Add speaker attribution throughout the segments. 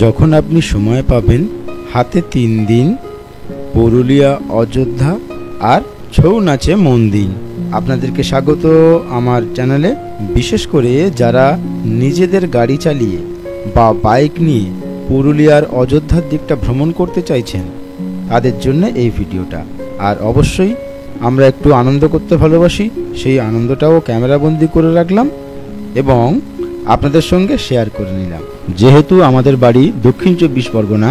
Speaker 1: যখন আপনি সময় পাবেন, হাতে 3 দিন, পুরুলিয়া, অযোধ্যা আর ছৌ নাচে মন দিন। আপনাদেরকে স্বাগত আমার চ্যানেলে। বিশেষ করে যারা নিজেদের গাড়ি চালিয়ে বা বাইক নিয়ে পুরুলিয়ার অযোধ্যার দিকটা ভ্রমণ করতে চাইছেন, তাদের জন্য এই ভিডিওটা। আর অবশ্যই আমরা একটু আনন্দ করতে ভালোবাসি, সেই আনন্দটাও ক্যামেরাবন্দি করে রাখলাম এবং আপনাদের সঙ্গে শেয়ার করে নিলাম। যেহেতু আমাদের বাড়ি দক্ষিণ 24 পরগনা,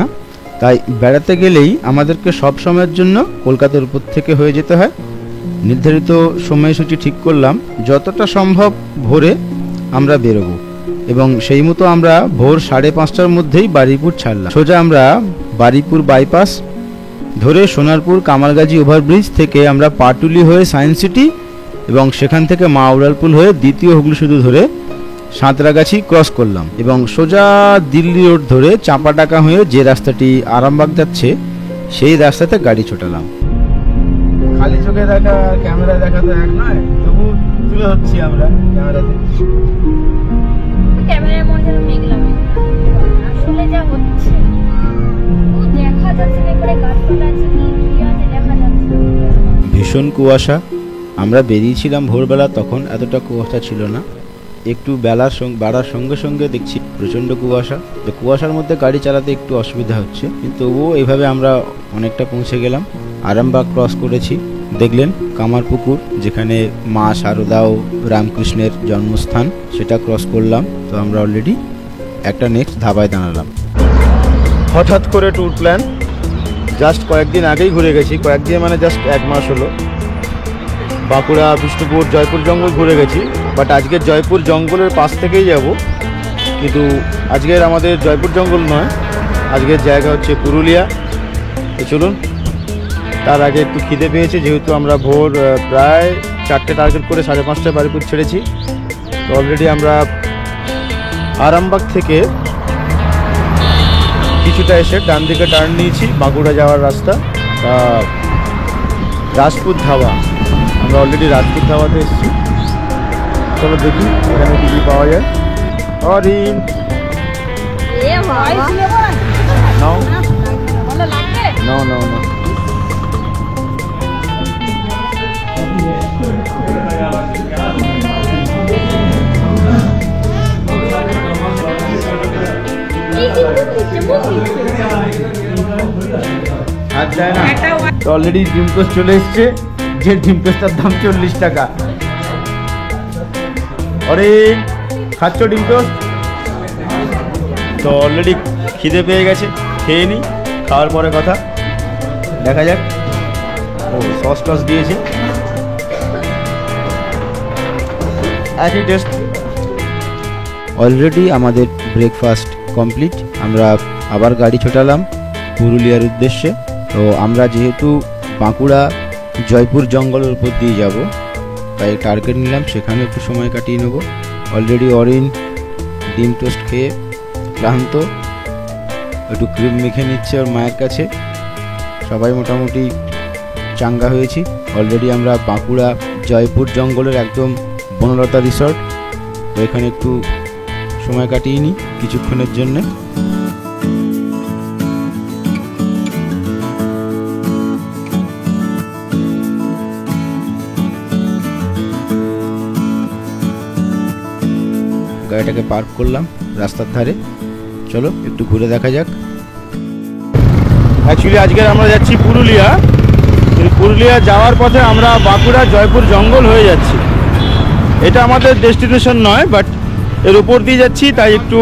Speaker 1: তাই বেড়াতে গেলেই আমাদেরকে সব সময়ের জন্য কলকাতার উপর থেকে হয়ে যেতে হয়। নির্ধারিত সময়সূচি ঠিক করলাম, যতটা সম্ভব ভোরে আমরা বেরোবো এবং সেই মতো আমরা ভোর 5:30টার মধ্যেই বারুইপুর ছাড়লাম। সোজা আমরা বারুইপুর বাইপাস ধরে সোনারপুর কামালগাজী ওভারব্রিজ থেকে আমরা পাটুলি হয়ে সায়েন্স সিটি এবং সেখান থেকে মা উড়ালপুল হয়ে দ্বিতীয় হুগলি সেতু ধরে সাঁতরাগাছি ক্রস করলাম এবং সোজা দিল্লি রোড ধরে চাঁপাডাকা হয়ে যে রাস্তাটি আরামবাগ যাচ্ছে সেই রাস্তাতে গাড়ি ছোটালাম। খালি চোখে দেখা ক্যামেরা দেখা তো এক নয়, তবু তুলে হচ্ছি আমরা ক্যামেরাতে।
Speaker 2: ক্যামেরার মধ্যে মেঘলা আসলে যা হচ্ছে ও দেখা যাচ্ছে না, করে গাছপালা আছে কি আছে দেখা যাচ্ছে।
Speaker 1: ভীষণ কুয়াশা। আমরা বেরিয়েছিলাম ভোরবেলা, তখন এতটা কুয়াশা ছিল না। একটু বাড়ার সঙ্গে সঙ্গে দেখছি প্রচণ্ড কুয়াশা। তো কুয়াশার মধ্যে গাড়ি চালাতে একটু অসুবিধা হচ্ছে, কিন্তু তবুও এইভাবে আমরা অনেকটা পৌঁছে গেলাম। আরামবাগ ক্রস করেছি, দেখলেন কামারপুকুর, যেখানে মা শারদা ও রামকৃষ্ণের জন্মস্থান, সেটা ক্রস করলাম। তো আমরা অলরেডি একটা নেক্সট ধাবায় দাঁড়ালাম। হঠাৎ করে ট্যুর প্ল্যান, জাস্ট কয়েকদিন আগেই ঘুরে গেছি, কয়েকদিন মানে জাস্ট 1 মাস হলো। বাঁকুড়া, বিষ্ণুপুর, জয়পুর জঙ্গল ঘুরে গেছি, বাট আজকের জয়পুর জঙ্গলের পাশ থেকেই যাব। কিন্তু আজকের আমাদের জয়পুর জঙ্গল নয়, আজকের জায়গা হচ্ছে পুরুলিয়া। চলুন, তার আগে একটু খিদে পেয়েছে, যেহেতু আমরা ভোর প্রায় 4টে টার্গেট করে 5:30টায় বারুইপুর ছেড়েছি। তো অলরেডি আমরা আরামবাগ থেকে কিছুটা এসে ডান দিকে টার্ন নিয়েছি, বাঁকুড়া যাওয়ার রাস্তা। রাজপুত ধাবা, আমরা অলরেডি রাজপুত ধাবাতে এসেছি। চলো দেখি এখানে কী কী পাওয়া যায়। অরিন নাও নাও নাও। তো অলরেডি ডিম টোস্ট চলে এসছে, যে ডিম টোস্টটার দাম 40 টাকা। আরে খাচ্ছ ডিম টোস্ট? তো অলরেডি খিদে পেয়ে গেছে, খেয়ে নিই, খাওয়ার পরে কথা দেখা যাক। ও সস টস দিয়েছে, একই টেস্ট। অলরেডি আমাদের ব্রেকফাস্ট কমপ্লিট। আমরা আবার গাড়ি ছোটালাম পুরুলিয়ার উদ্দেশ্যে। তো আমরা যেহেতু বাঁকুড়া জয়পুর জঙ্গলের উপর দিয়ে যাব, তাই টার্গেট নিলাম সেখানে একটু সময় কাটিয়ে নেব। অলরেডি অরিন ডিম টোস্ট খেয়ে ক্লান্ত, একটু ক্রিম মেখে নিচ্ছে ওর মায়ের কাছে। সবাই মোটামুটি চাঙ্গা হয়েছি। অলরেডি আমরা বাঁকুড়া জয়পুর জঙ্গলের একদম বনলতা রিসর্ট, তো এখানে একটু সময় কাটিয়ে নিই কিছুক্ষণের জন্যে। গাড়িটাকে পার্ক করলাম রাস্তার ধারে। চলো একটু ঘুরে দেখা যাক। অ্যাকচুয়ালি আজকে আমরা যাচ্ছি পুরুলিয়া, কিন্তু পুরুলিয়া যাওয়ার পথে আমরা বাঁকুড়া জয়পুর জঙ্গল হয়ে যাচ্ছি। এটা আমাদের ডেস্টিনেশন নয়, বাট এর উপর দিয়ে যাচ্ছি, তাই একটু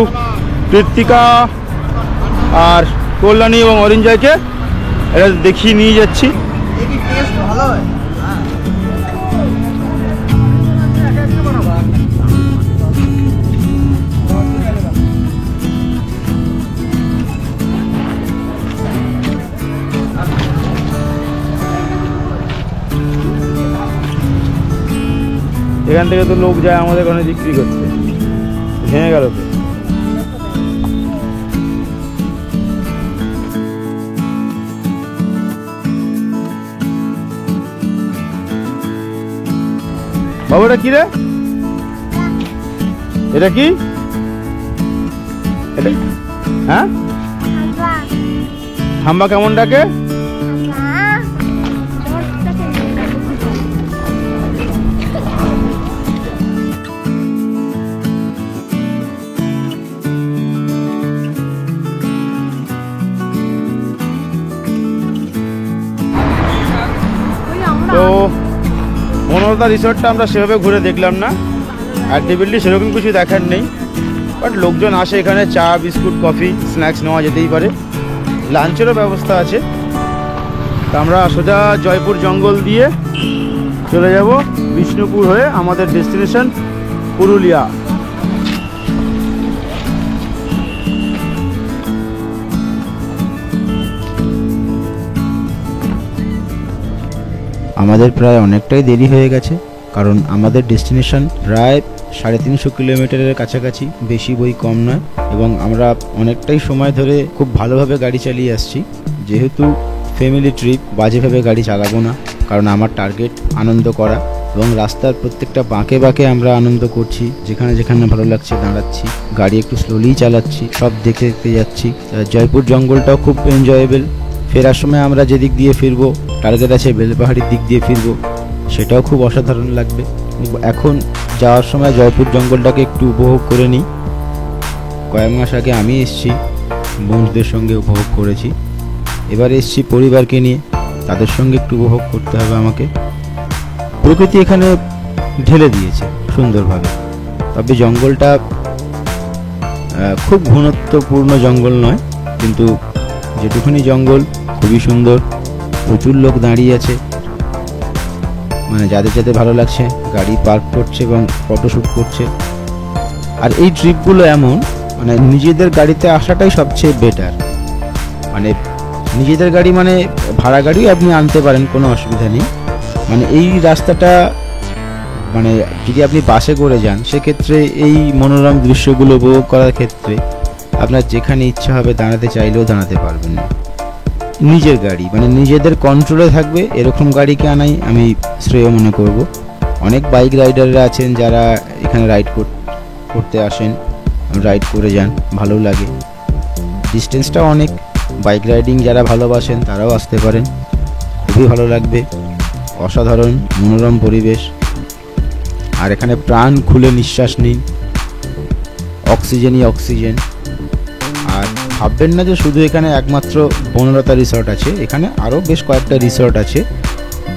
Speaker 1: কৃত্তিকা আর কল্যাণী এবং অরিঞ্জয়কে এটা দেখিয়ে নিয়ে যাচ্ছি। এখান থেকে তো লোক যায় আমাদের ওখানে বিক্রি করতে, ভেঙে গেল তো। বাবু এটা কি রে? এটা কি? এটা হ্যাঁ হাম্বা কেমন ডাকে? তো বনলতা রিসর্টটা আমরা সেভাবে ঘুরে দেখলাম না, অ্যাক্টিভিটি সেরকম কিছু দেখার নেই, বাট লোকজন আসে এখানে, চা বিস্কুট কফি স্ন্যাক্স নেওয়া যেতেই পারে, লাঞ্চেরও ব্যবস্থা আছে। তো আমরা সোজা জয়পুর জঙ্গল দিয়ে চলে যাব বিষ্ণুপুর হয়ে আমাদের ডেস্টিনেশন পুরুলিয়া। আমাদের প্রায় অনেকটাই দেরি হয়ে গেছে, কারণ আমাদের ডেস্টিনেশন প্রায় 350 কিলোমিটারের কাছাকাছি, বেশি বই কম নয়, এবং আমরা অনেকটাই সময় ধরে খুব ভালোভাবে গাড়ি চালিয়ে আসছি। যেহেতু ফ্যামিলি ট্রিপ, বাজেভাবে গাড়ি চালাবো না, কারণ আমার টার্গেট আনন্দ করা, এবং রাস্তার প্রত্যেকটা বাঁকে বাঁকে আমরা আনন্দ করছি, যেখানে যেখানে ভালো লাগছে দাঁড়াচ্ছি, গাড়ি একটু স্লোলি চালাচ্ছি, সব দেখতে দেখতে যাচ্ছি। জয়পুর জঙ্গলটাও খুব এনজয়েবল। ফেরার সময় আমরা যেদিক দিয়ে ফিরবো, টার্গেট আছে বেলপাহাড়ির দিক দিয়ে ফিরবো, সেটাও খুব অসাধারণ লাগবে। এখন যাওয়ার সময় জয়পুর জঙ্গলটাকে একটু উপভোগ করে নিই। কয়েক মাস আগে আমি এসেছি, বন্ধুদের সঙ্গে উপভোগ করেছি, এবার এসেছি পরিবারকে নিয়ে, তাদের সঙ্গে একটু উপভোগ করতে হবে আমাকে। প্রকৃতি এখানে ঢেলে দিয়েছে সুন্দরভাবে, তবে জঙ্গলটা খুব ঘনত্বপূর্ণ জঙ্গল নয়, কিন্তু যেটুকুনি জঙ্গল খুবই সুন্দর। প্রচুর লোক দাঁড়িয়ে আছে, মানে যাদের যাদের ভালো লাগছে গাড়ি পার্ক করছে এবং ফটোশ্যুট করছে। আর এই ট্রিপগুলো এমন, মানে নিজেদের গাড়িতে আসাটাই সবচেয়ে বেটার। মানে নিজেদের গাড়ি মানে ভাড়া গাড়িও আপনি আনতে পারেন, কোনো অসুবিধা নেই। মানে এই রাস্তাটা, মানে যদি আপনি বাসে করে যান, সেক্ষেত্রে এই মনোরম দৃশ্যগুলো উপভোগ করার ক্ষেত্রে আপনার যেখানে ইচ্ছা হবে দাঁড়াতে চাইলেও দাঁড়াতে পারবেন না। নিজের গাড়ি মানে নিজেদের কন্ট্রোলে থাকবে, এরকম গাড়িকে আনাই আমি শ্রেয় মনে করব। অনেক বাইক রাইডাররা আছেন যারা এখানে রাইড করতে আসেন, রাইড করে যান, ভালো লাগে। ডিস্টেন্সটা অনেক, বাইক রাইডিং যারা ভালোবাসেন তারাও আসতে পারেন, খুবই ভালো লাগবে। অসাধারণ মনোরম পরিবেশ, আর এখানে প্রাণ খুলে নিঃশ্বাস নিন, অক্সিজেনই অক্সিজেন। আর ভাববেন না যে শুধু এখানে একমাত্র বনলতা রিসর্ট আছে, এখানে আরও বেশ কয়েকটা রিসর্ট আছে।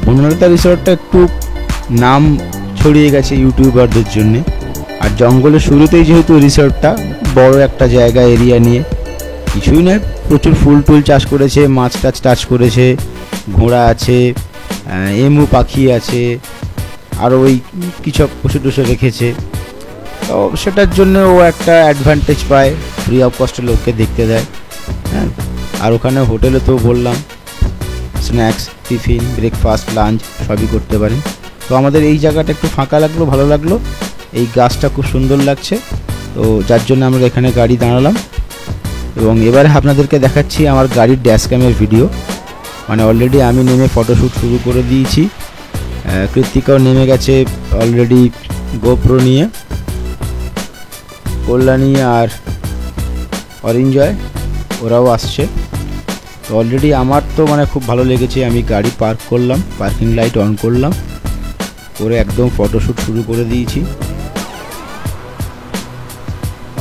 Speaker 1: বনলতা রিসর্টটা একটু নাম ছড়িয়ে গেছে ইউটিউবারদের জন্যে, আর জঙ্গলের শুরুতেই যেহেতু রিসর্টটা, বড় একটা জায়গা এরিয়া নিয়ে, কিছুই নয়, প্রচুর ফুল টুল চাষ করেছে, মাছ টাছ চাষ করেছে, ঘোড়া আছে, এমু পাখি আছে, আর ওই কিছু পশু টুসু রেখেছে। তো সেটার জন্য ও একটা অ্যাডভান্টেজ পায়, ফ্রি অফ কস্টে লোককে দেখতে দেয়। হ্যাঁ, আর ওখানে হোটেলে তো বললাম স্ন্যাক্স, টিফিন, ব্রেকফাস্ট, লাঞ্চ সবই করতে পারেন। তো আমাদের এই জায়গাটা একটু ফাঁকা লাগলো, ভালো লাগলো, এই গাছটা খুব সুন্দর লাগছে, তো যার জন্য আমরা এখানে গাড়ি দাঁড়ালাম। এবং এবারে আপনাদেরকে দেখাচ্ছি আমার গাড়ির ড্যাশ ক্যামের ভিডিও। মানে অলরেডি আমি নেমে ফটোশ্যুট শুরু করে দিয়েছি, কৃত্তিকাও নেমে গেছে অলরেডি গোপ্রো নিয়ে, কল্যাণী আর অরিঞ্জয় ওরাও আসছে। তো অলরেডি আমার তো মানে খুব ভালো লেগেছে, আমি গাড়ি পার্ক করলাম, পার্কিং লাইট অন করলাম, করে একদম ফটোশ্যুট শুরু করে দিয়েছি।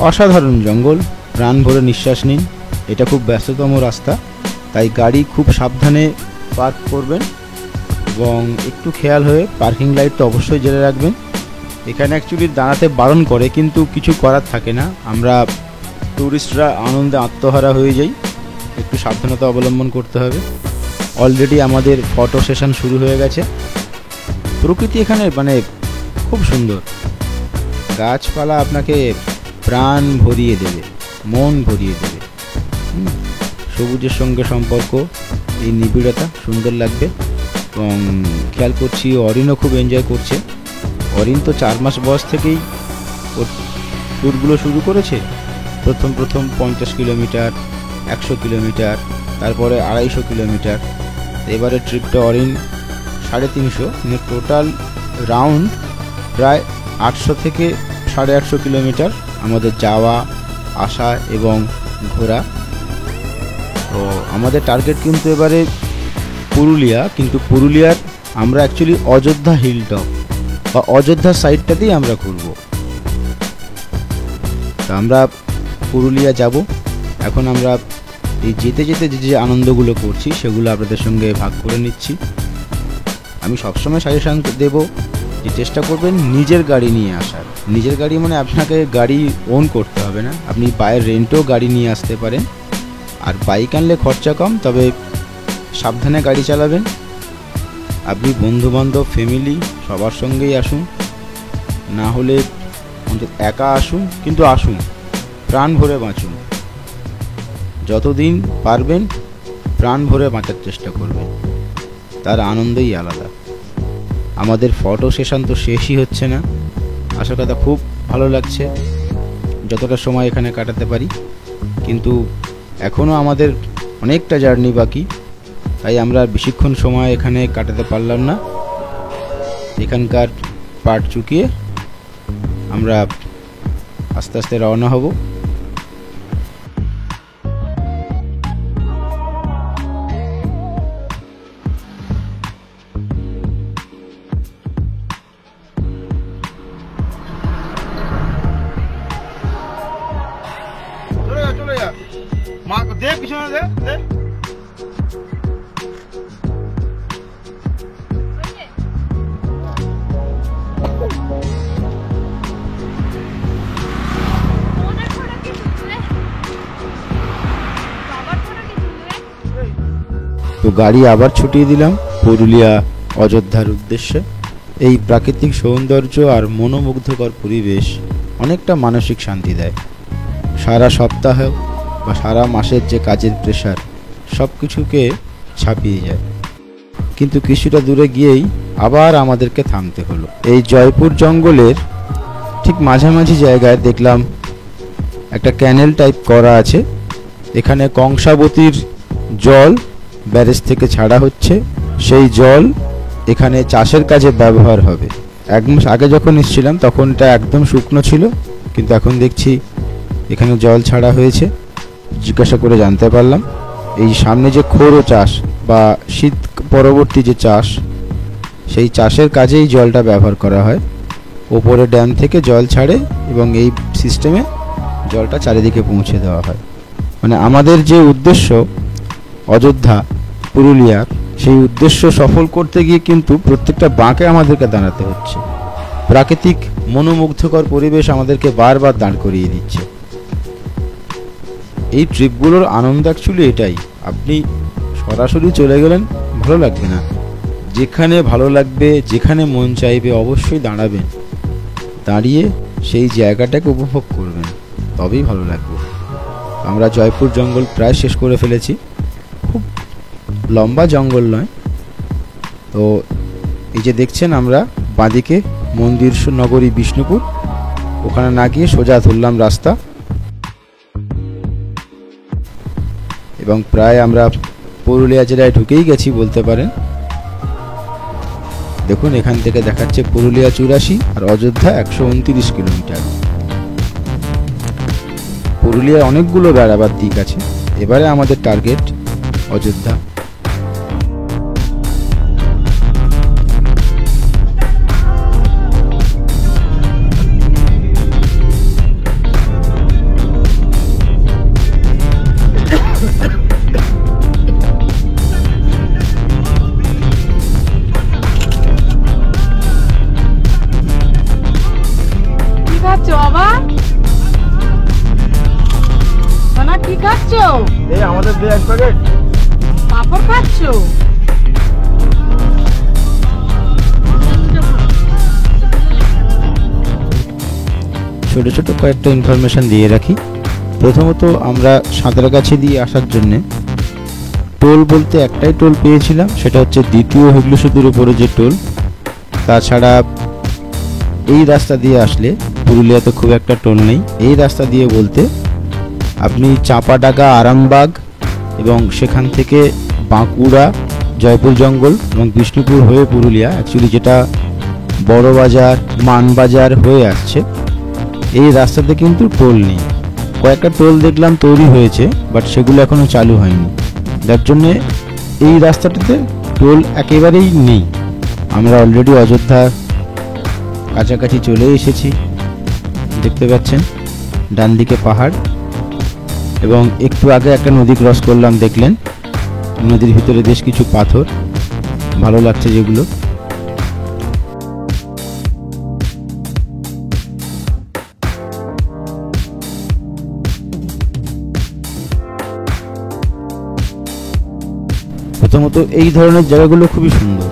Speaker 1: অসাধারণ জঙ্গল, প্রাণ ভরে নিঃশ্বাস নিন। এটা খুব ব্যস্ততম রাস্তা, তাই গাড়ি খুব সাবধানে পার্ক করবেন এবং একটু খেয়াল হয়ে পার্কিং লাইট তো অবশ্যই জেলে রাখবেন। এখানে অ্যাকচুয়ালি দাঁড়াতে বারণ করে, কিন্তু কিছু করার থাকে না, আমরা ট্যুরিস্টরা আনন্দে আত্মহারা হয়ে যাই, একটু সাবধানতা অবলম্বন করতে হবে। অলরেডি আমাদের ফটো সেশন শুরু হয়ে গেছে। প্রকৃতি এখানে মানে খুব সুন্দর, গাছপালা আপনাকে প্রাণ ভরিয়ে দেবে, মন ভরিয়ে দেবে। সবুজের সঙ্গে সম্পর্ক, এই নিবিড়তা সুন্দর লাগবে। এবং খেয়াল করছি অরিনও খুব এনজয় করছে। অরিন তো 4 মাস বয়স থেকেই ওর ট্যুরগুলো শুরু করেছে। প্রথম 50 কিলোমিটার, 100 কিলোমিটার, তারপরে 250 কিলোমিটার। এবারে ট্রিপটা অরিন 350, মানে টোটাল রাউন্ড প্রায় 800 থেকে 850 কিলোমিটার আমাদের যাওয়া আসা এবং ঘোরা। তো আমাদের টার্গেট কিন্তু এবারে পুরুলিয়া, কিন্তু পুরুলিয়ার আমরা অ্যাকচুয়ালি অযোধ্যা হিল টপ বা অযোধ্যা সাইডটাতেই আমরা ঘুরব। তা আমরা পুরুলিয়া যাব। এখন আমরা এই যেতে যেতে যে আনন্দগুলো করছি সেগুলো আপনাদের সঙ্গে ভাগ করে নিচ্ছি। আমি সবসময় সাজেশান দেব যে চেষ্টা করবেন নিজের গাড়ি নিয়ে আসার। নিজের গাড়ি মানে আপনাকে গাড়ি ওন করতে হবে না, আপনি বাইরের রেন্টেও গাড়ি নিয়ে আসতে পারেন। আর বাইক আনলে খরচা কম, তবে সাবধানে গাড়ি চালাবেন। আপনি বন্ধুবান্ধব ফ্যামিলি সবার সঙ্গেই আসুন, না হলে অন্তত একা আসুন, কিন্তু আসুন, প্রাণ ভরে বাঁচুন। যতদিন পারবেন প্রাণ ভরে বাঁচার চেষ্টা করবেন, তার আনন্দই আলাদা। আমাদের ফটো সেশন তো শেষই হচ্ছে না। আশা কথা খুব ভালো লাগছে যতটা সময় এখানে কাটাতে পারি, কিন্তু এখনও আমাদের অনেকটা জার্নি বাকি, তাই আমরা বেশিক্ষণ সময় এখানে কাটাতে পারলাম না। এখানকার পার্ট চুকিয়ে আমরা আস্তে আস্তে রওনা হব।
Speaker 3: চলে যা মা, দে পিছনে দে দে।
Speaker 1: তো গাড়ি আবার ছুটিয়ে দিলাম পুরুলিয়া অযোধ্যার উদ্দেশ্যে। এই প্রাকৃতিক সৌন্দর্য আর মনোমুগ্ধকর পরিবেশ অনেকটা মানসিক শান্তি দেয়। সারা সপ্তাহ বা সারা মাসের যে কাজের প্রেশার সব কিছুকে ছাপিয়ে যায়। কিন্তু কিছুটা দূরে গিয়েই আবার আমাদেরকে থামতে হলো। এই জয়পুর জঙ্গলের ঠিক মাঝামাঝি জায়গায় দেখলাম একটা ক্যানেল টাইপ করা আছে। এখানে কংসাবতীর জল ব্যারেজ থেকে ছাড়া হচ্ছে। সেই জল এখানে চাষের কাজে ব্যবহার হবে। এক মাস আগে যখন এসেছিলাম তখন এটা একদম শুকনো ছিল, কিন্তু এখন দেখছি এখানে জল ছাড়া হয়েছে। জিজ্ঞাসা করে জানতে পারলাম এই সামনে যে খোরো চাষ বা শীত পরবর্তী যে চাষ, সেই চাষের কাজেই জলটা ব্যবহার করা হয়। ওপরে ড্যাম থেকে জল ছাড়ে এবং এই সিস্টেমে জলটা চারিদিকে পৌঁছে দেওয়া হয়। মানে আমাদের যে উদ্দেশ্য অযোধ্যা পুরুলিয়ার, সেই উদ্দেশ্য সফল করতে গিয়ে কিন্তু প্রত্যেকটা বাঁকে আমাদেরকে দাঁড়াতে হচ্ছে। প্রাকৃতিক মনোমুগ্ধকর পরিবেশ আমাদেরকে বারবার দাঁড় করিয়ে দিচ্ছে। এই ট্রিপগুলোর আনন্দ অ্যাকচুয়ালি এটাই, আপনি সরাসরি চলে গেলেন ভালো লাগবে না। যেখানে ভালো লাগবে, যেখানে মন চাইবে অবশ্যই দাঁড়াবেন, দাঁড়িয়ে সেই জায়গাটাকে উপভোগ করবেন, তবেই ভালো লাগবে। আমরা জয়পুর জঙ্গল প্রায় শেষ করে ফেলেছি। খুব লম্বা জঙ্গল নয়। তো এই যে দেখছেন আমরা বাঁদিকে মন্দির নগরী বিষ্ণুপুর, ওখানে না গিয়ে সোজা ধরলাম রাস্তা এবং প্রায় আমরা পুরুলিয়া জেলায় ঢুকেই গেছি বলতে পারেন। দেখুন এখান থেকে দেখাচ্ছে পুরুলিয়া 84 আর অযোধ্যা 129 কিলোমিটার। পুরুলিয়ার অনেকগুলো বেড়াবার দিক আছে। এবারে আমাদের টার্গেট অযোধ্যা।
Speaker 3: এই আমাদের দে এক প্যাকেট
Speaker 4: পাপড় খাচ্ছ?
Speaker 1: ছোট ছোট কয়েকটা ইনফরমেশন দিয়ে রাখি। প্রথমত আমরা সাঁতরাগাছি দিয়ে আসার জন্য টোল বলতে একটাই টোল পেয়েছিলাম, সেটা হচ্ছে দ্বিতীয় হুগলি সেতুর উপরে যে টোল। তাছাড়া এই রাস্তা দিয়ে আসলে পুরুলিয়াতে খুব একটা টোল নেই। এই রাস্তা দিয়ে বলতে আপনি চাঁপাডাঙ্গা, আরামবাগ এবং সেখান থেকে বাঁকুড়া, জয়পুর জঙ্গল এবং বিষ্ণুপুর হয়ে পুরুলিয়া, অ্যাকচুয়ালি যেটা বড়বাজার মানবাজার হয়ে আসছে, এই রাস্তাতে কিন্তু টোল নেই। কয়েকটা টোল দেখলাম তৈরি হয়েছে, বাট সেগুলো এখনও চালু হয়নি। যার জন্যে এই রাস্তাটাতে টোল একেবারেই নেই। আমরা অলরেডি অযোধ্যা কাছাকাছি চলে এসেছি। দেখতে পাচ্ছেন ডান দিকে পাহাড়, এবং একটু আগে একটা নদী ক্রস করলাম, দেখলেন নদীর ভিতরে বেশ কিছু পাথর, ভালো লাগছে যেগুলো। প্রথমত এই ধরনের জায়গাগুলো খুবই সুন্দর,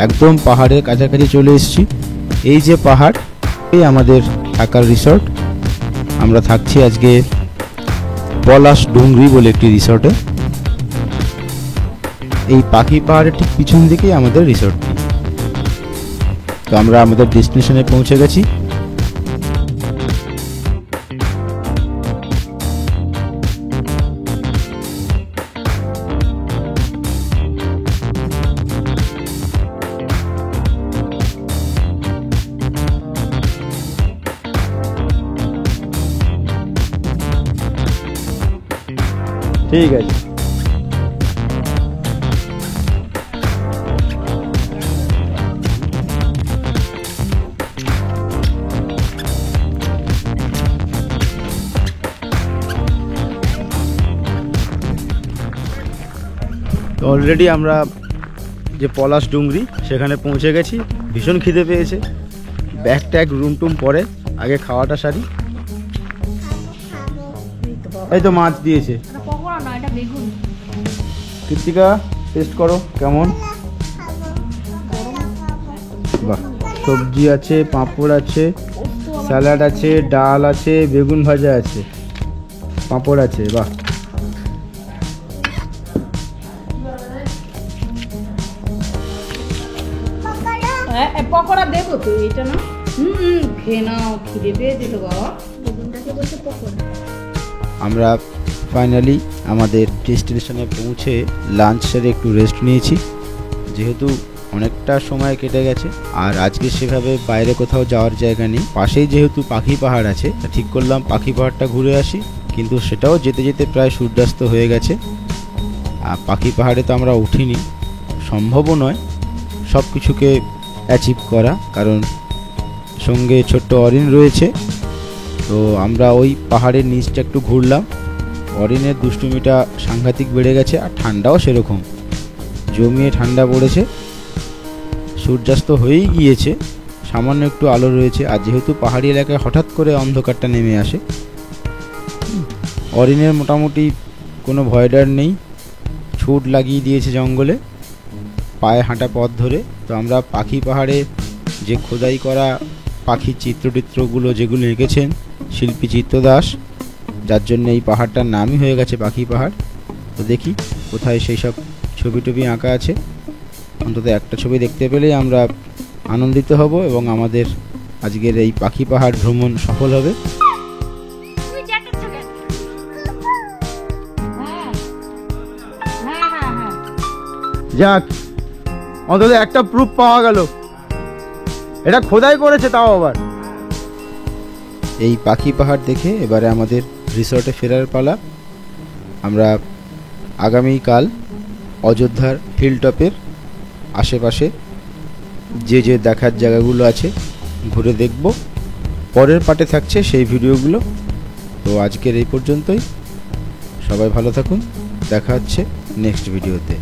Speaker 1: একদম পাহাড়ের কাছাকাছি চলে এসেছি। এই যে পাহাড়, এই আমাদের থাকার রিসর্ট। আমরা থাকছি আজকে পলাশ ডুংরি বলে একটি রিসর্টে। এই পাখি পাহাড়ের ঠিক পিছন দিকেই আমাদের রিসর্টটি। তো আমরা আমাদের ডেস্টিনেশনে পৌঁছে গেছি। ঠিক আছে, অলরেডি আমরা যে পলাশ ডুংরি সেখানে পৌঁছে গেছি। ভীষণ খিদে পেয়েছে, ব্যাগ ট্যাগ রুম টুম পরে আগে খাওয়াটা সারি। এই তো মাছ দিয়েছে,
Speaker 2: এটা পকোড়া না, এটা বেগুন।
Speaker 1: কৃতিকা টেস্ট করো কেমন। বাহ, সবজি আছে, পাঁপড় আছে, স্যালাড আছে, ডাল আছে, বেগুন ভাজা আছে, পাঁপড় আছে। বাহ,
Speaker 4: হ্যাঁ পকোড়া দেবো তো, এটা না। খেয়ে নাও, খিদে পেয়েছে তো বাবা।
Speaker 2: বেগুনটাকে বলছে পকোড়া।
Speaker 1: আমরা ফাইনালি আমাদের ডেস্টিনেশনে পৌঁছে লাঞ্চ সেরে একটু রেস্ট নিয়েছি, যেহেতু অনেকটা সময় কেটে গেছে। আর আজকে সেভাবে বাইরে কোথাও যাওয়ার জায়গা নেই, পাশেই যেহেতু পাখি পাহাড় আছে, তা ঠিক করলাম পাখি পাহাড়টা ঘুরে আসি। কিন্তু সেটাও যেতে যেতে প্রায় সূর্যাস্ত হয়ে গেছে। আর পাখি পাহাড়ে তো আমরা উঠিনি, সম্ভবও নয় সব কিছুকে অ্যাচিভ করা, কারণ সঙ্গে ছোট্ট অরিন রয়েছে। তো আমরা ওই পাহাড়ের নিচটা একটু ঘুরলাম। অরিনের দুষ্টুমিটা সাংঘাতিক বেড়ে গেছে, আর ঠান্ডাও সেরকম জমিয়ে ঠান্ডা পড়েছে। সূর্যাস্ত হয়েই গিয়েছে, সামান্য একটু আলো রয়েছে। আর যেহেতু পাহাড়ি এলাকায় হঠাৎ করে অন্ধকারটা নেমে আসে, অরিনের মোটামুটি কোনো ভয় ডর নেই, ছুট লাগিয়ে দিয়েছে জঙ্গলে পায়ে হাঁটা পথ ধরে। তো আমরা পাখি পাহাড়ে যে খোদাই করা পাখির চিত্রগুলো যেগুলো এঁকেছেন শিল্পী চিত্রদাস, যার জন্য এই পাহাড়টার নামই হয়ে গেছে পাখি পাহাড়। তো দেখি কোথায় সেই সব ছবি টবি আঁকা আছে, অন্তত একটা ছবি দেখতে পেলেই আমরা আনন্দিত হব এবং আমাদের আজকের এই পাখি পাহাড় ভ্রমণ সফল হবে।
Speaker 2: তুই জ্যাকেট কেন?
Speaker 4: হ্যাঁ হ্যাঁ হ্যাঁ হ্যাঁ।
Speaker 1: যাক, অন্তত একটা প্রুফ পাওয়া গেল, এটা খোদাই করেছে তাও আবার। এই পাখি পাহাড় দেখে এবারে আমাদের রিসর্টে ফেরার পালা। আমরা আগামীকাল অযোধ্যার হিলটপের আশেপাশে যে যে দেখার জায়গাগুলো আছে ঘুরে দেখব। পরের পার্টে থাকছে সেই ভিডিওগুলো। তো আজকের এই পর্যন্তই, সবাই ভালো থাকুন, দেখা হচ্ছে নেক্সট ভিডিওতে।